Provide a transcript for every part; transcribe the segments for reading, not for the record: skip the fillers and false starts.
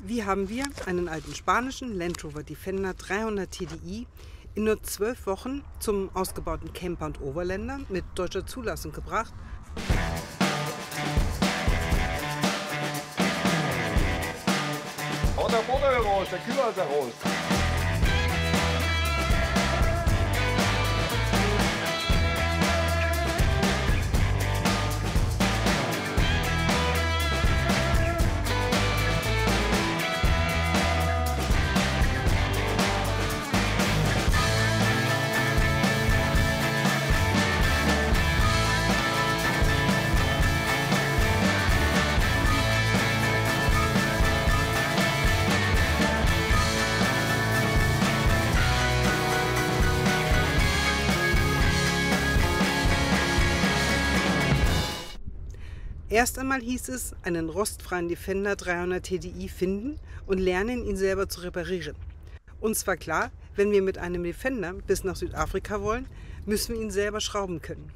Wie haben wir einen alten spanischen Land Rover Defender 300 TDI in nur 12 Wochen zum ausgebauten Camper und Overlander mit deutscher Zulassung gebracht? Oh, der Motor raus, der Kühler ist raus. Erst einmal hieß es, einen rostfreien Defender 300 TDI finden und lernen, ihn selber zu reparieren. Uns war klar, wenn wir mit einem Defender bis nach Südafrika wollen, müssen wir ihn selber schrauben können.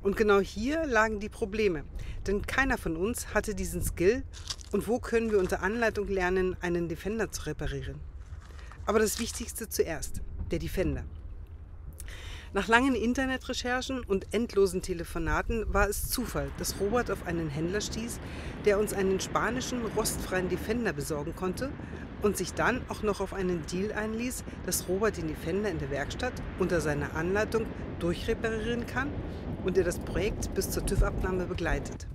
Und genau hier lagen die Probleme, denn keiner von uns hatte diesen Skill und wo können wir unter Anleitung lernen, einen Defender zu reparieren. Aber das Wichtigste zuerst, der Defender. Nach langen Internetrecherchen und endlosen Telefonaten war es Zufall, dass Robert auf einen Händler stieß, der uns einen spanischen rostfreien Defender besorgen konnte und sich dann auch noch auf einen Deal einließ, dass Robert den Defender in der Werkstatt unter seiner Anleitung durchreparieren kann und er das Projekt bis zur TÜV-Abnahme begleitet.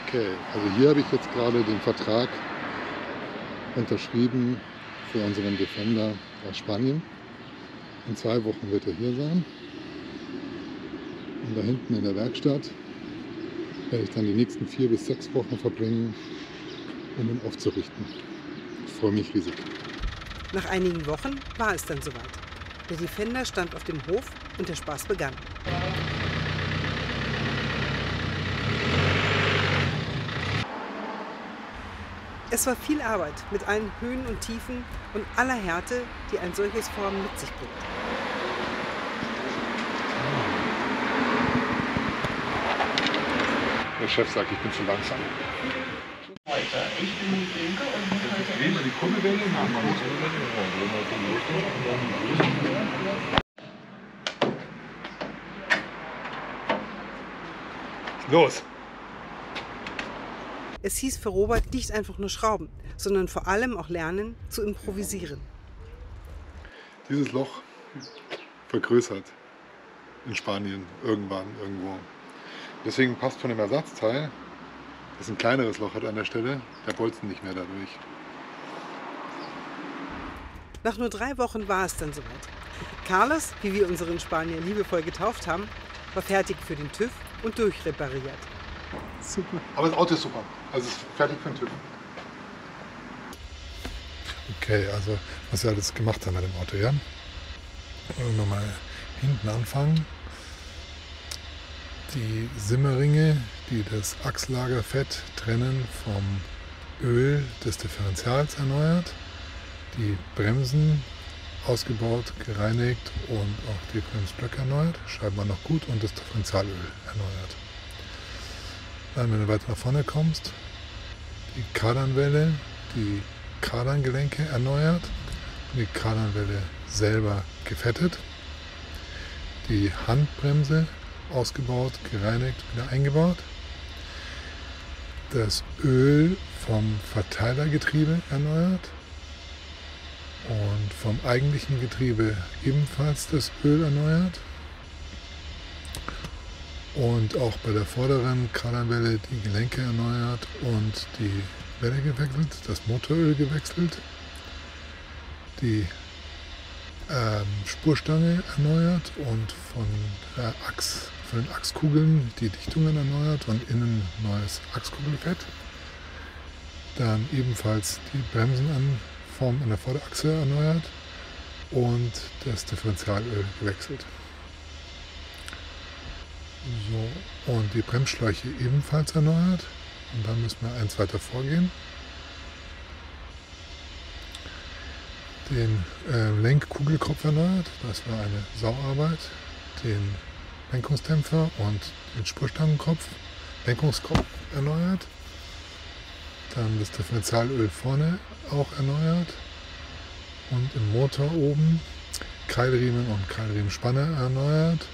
Okay, also hier habe ich jetzt gerade den Vertrag unterschrieben für unseren Defender aus Spanien. In 2 Wochen wird er hier sein. Und da hinten in der Werkstatt werde ich dann die nächsten 4 bis 6 Wochen verbringen, um ihn aufzurichten. Ich freue mich riesig. Nach einigen Wochen war es dann soweit. Der Defender stand auf dem Hof und der Spaß begann. Es war viel Arbeit mit allen Höhen und Tiefen und aller Härte, die ein solches Vorhaben mit sich bringt. Der Chef sagt, ich bin zu langsam. Ich bin die Linke und muss heute Drehen wir die Kurbelwelle nach. Los! Es hieß für Robert nicht einfach nur schrauben, sondern vor allem auch lernen zu improvisieren. Dieses Loch vergrößert in Spanien irgendwann, irgendwo. Deswegen passt von dem Ersatzteil, das ein kleineres Loch hat an der Stelle, der Bolzen nicht mehr dadurch. Nach nur 3 Wochen war es dann soweit. Carlos, wie wir unseren Spanier liebevoll getauft haben, war fertig für den TÜV und durchrepariert. Super. Aber das Auto ist super. Also es ist fertig für den TÜV. Okay, also was wir alles gemacht haben mit dem Auto, ja? Wollen wir mal hinten anfangen. Die Simmerringe, die das Achslagerfett trennen vom Öl des Differentials erneuert. Die Bremsen ausgebaut, gereinigt und auch die Bremsblöcke erneuert. Schreiben wir noch gut und das Differentialöl erneuert. Dann, wenn du weiter nach vorne kommst, die Kardanwelle, die Kardangelenke erneuert, die Kardanwelle selber gefettet, die Handbremse ausgebaut, gereinigt, wieder eingebaut, das Öl vom Verteilergetriebe erneuert und vom eigentlichen Getriebe ebenfalls das Öl erneuert. Und auch bei der vorderen Kardanwelle die Gelenke erneuert und die Welle gewechselt, das Motoröl gewechselt, die Spurstange erneuert und von den Achskugeln die Dichtungen erneuert und innen neues Achskugelfett. Dann ebenfalls die Bremsenanform an der Vorderachse erneuert und das Differentialöl gewechselt. So, und die Bremsschläuche ebenfalls erneuert. Und dann müssen wir eins weiter vorgehen. Den Lenkkugelkopf erneuert, das war eine Sauarbeit. Den Lenkungsdämpfer und den Spurstangenkopf, Lenkungskopf erneuert. dann das Differentialöl vorne auch erneuert und im Motor oben Keilriemen und Keilriemenspanner erneuert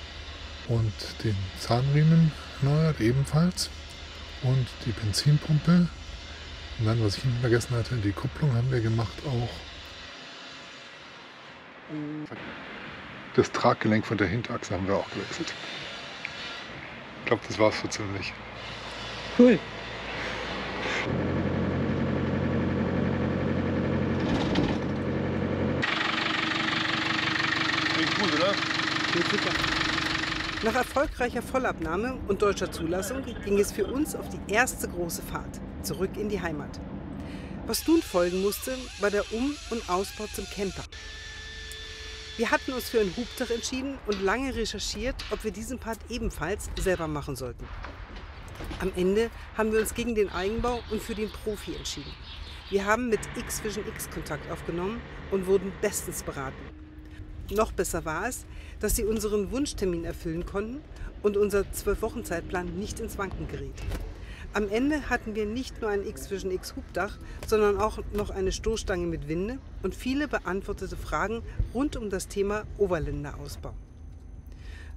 und den Zahnriemen erneuert ebenfalls und die Benzinpumpe. Und dann, was ich hinten vergessen hatte, die Kupplung haben wir gemacht auch. Das Traggelenk von der Hinterachse haben wir auch gewechselt. Ich glaube, das war es so ziemlich. Cool. Klingt gut, oder? Geht super. Nach erfolgreicher Vollabnahme und deutscher Zulassung ging es für uns auf die erste große Fahrt, zurück in die Heimat. Was nun folgen musste, war der Um- und Ausbau zum Camper. Wir hatten uns für ein Hubdach entschieden und lange recherchiert, ob wir diesen Part ebenfalls selber machen sollten. Am Ende haben wir uns gegen den Eigenbau und für den Profi entschieden. Wir haben mit X-Vision-X Kontakt aufgenommen und wurden bestens beraten. Noch besser war es, dass sie unseren Wunschtermin erfüllen konnten und unser 12-Wochen-Zeitplan nicht ins Wanken geriet. Am Ende hatten wir nicht nur ein X-Vision-X Hubdach, sondern auch noch eine Stoßstange mit Winde und viele beantwortete Fragen rund um das Thema Overländer-Ausbau.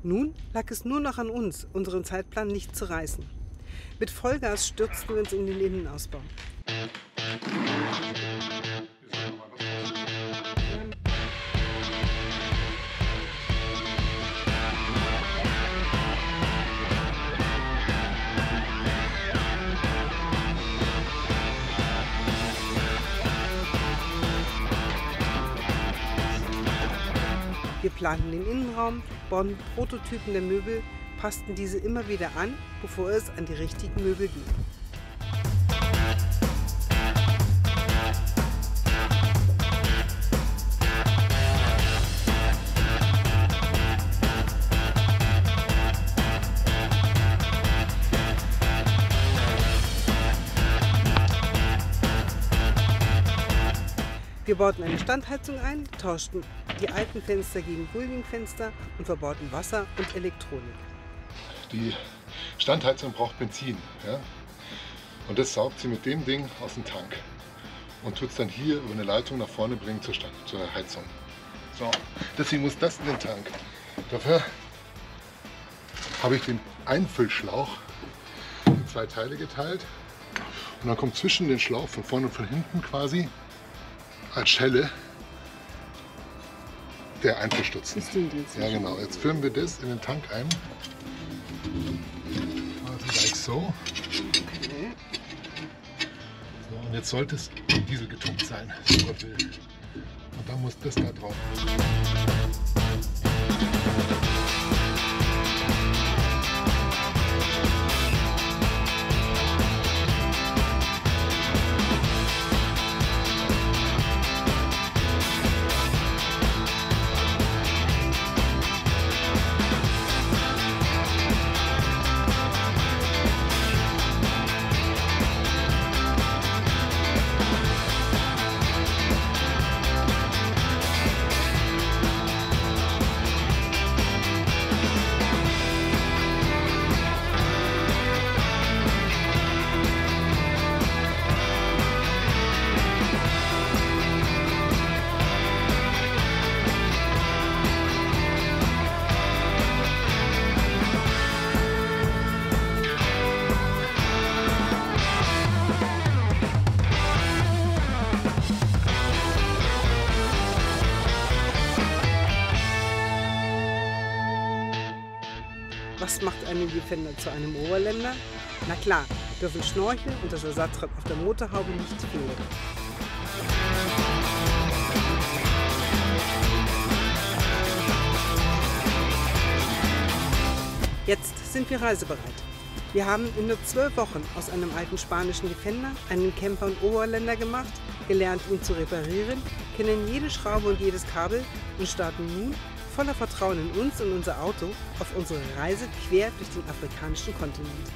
Nun lag es nur noch an uns, unseren Zeitplan nicht zu reißen. Mit Vollgas stürzten wir uns in den Innenausbau. Wir planten den Innenraum, bauten Prototypen der Möbel, passten diese immer wieder an, bevor es an die richtigen Möbel ging. Wir bauten eine Standheizung ein, tauschten die alten Fenster gegen Vulving-Fenster und verbauten Wasser und Elektronik. Die Standheizung braucht Benzin. Ja? Und das saugt sie mit dem Ding aus dem Tank und tut es dann hier über eine Leitung nach vorne bringen zur Heizung. So, deswegen muss das in den Tank. Dafür habe ich den Einfüllschlauch in 2 Teile geteilt und dann kommt zwischen den Schlauch von vorne und von hinten quasi als Schelle der Einfüllstutzen. Ja genau, jetzt füllen wir das in den Tank ein. Also gleich so. So, und jetzt sollte es Diesel getunkt sein, so Gott will. Und dann muss das da drauf. Was macht einen Defender zu einem Overländer? Na klar, dürfen Schnorchel und das Ersatzrad auf der Motorhaube nicht fehlen. Jetzt sind wir reisebereit. Wir haben in nur 12 Wochen aus einem alten spanischen Defender einen Camper und Overländer gemacht, gelernt ihn zu reparieren, kennen jede Schraube und jedes Kabel und starten nun voller Vertrauen in uns und unser Auto auf unsere Reise quer durch den afrikanischen Kontinent.